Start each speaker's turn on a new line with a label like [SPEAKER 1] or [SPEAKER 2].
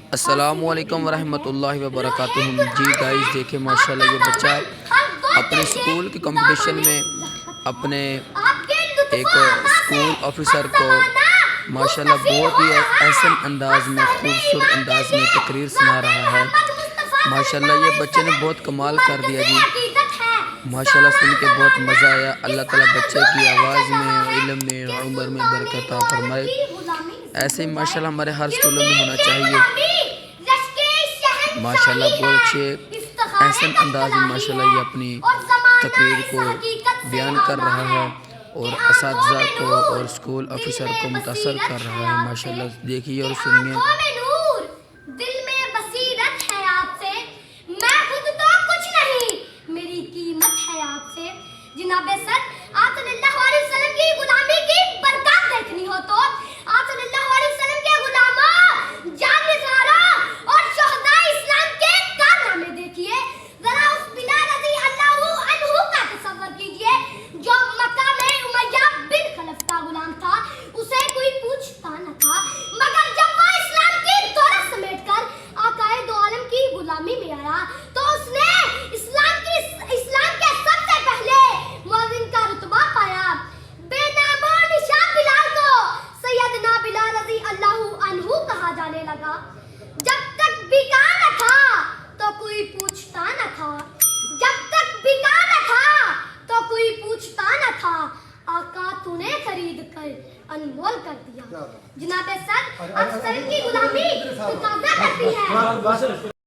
[SPEAKER 1] अस्सलामुअलैकुम वरहमतुल्लाहि वबरकातुहू। जी गाइस देखिए माशाल्लाह ये बच्चा अपने स्कूल के कंपटीशन में अपने एक स्कूल ऑफिसर को माशाल्लाह बहुत ही एहसन अंदाज में खूबसूरत अंदाज में तकरीर सुना रहा है। माशाल्लाह ये बच्चे ने बहुत कमाल कर दिया जी। माशाल्लाह सुन के बहुत मज़ा आया। अल्लाह ताला बच्चे की आवाज़ में, इल्म में, उम्र में बरकत फरमाए। ऐसे ही माशाल्लाह हमारे हर स्कूलों में होना चाहिए। माशाल्लाह बहुत अच्छे एहसन अंदाज में माशाल्लाह ये अपनी तकरीर को बयान कर रहा है और असातिज़ा को और स्कूल ऑफिसर को मुतासर कर रहा है। माशाल्लाह देखिए और सुनिए।
[SPEAKER 2] दिल में बसीरत है आपसे, मैं खुद तो कुछ नहीं, मेरी कीमत है आपसे। जनाबे सर आप सल्लल्लाहु अलैहि वसल्लम की गुलामी की बरकत देखनी हो तो आप सल्लल्लाहु अलैहि वसल्लम के गुलामों, जानिसारों और शोहदा इस्लाम के कारनामे देखिए। जरा उस बिलाल रज़ी अल्लाहु अन्हु का तसव्वुर कीजिए जो मक्का में उमय्या बिन खलफ का गुलाम था। उसे कोई पूछता न था, मगर जब वो इस्लाम की दौलत समेटकर आकाए दो आलम की गुलामी में आया तो उसने इस्लाम के सबसे पहले मुअज्जिन का रुतबा पाया। बेनामो निशान बिलाल को सैयदना बिलाल रज़ी अल्लाहु अन्हु कहा जाने लगा। जब तक बिका न था तो कोई पूछता न था, जब तक बिका न था तो कोई पूछता न था। आका तूने खरीद कर अनमोल कर दिया। जनाबे सर अब सर की गुलामी तकाज़ा करती है।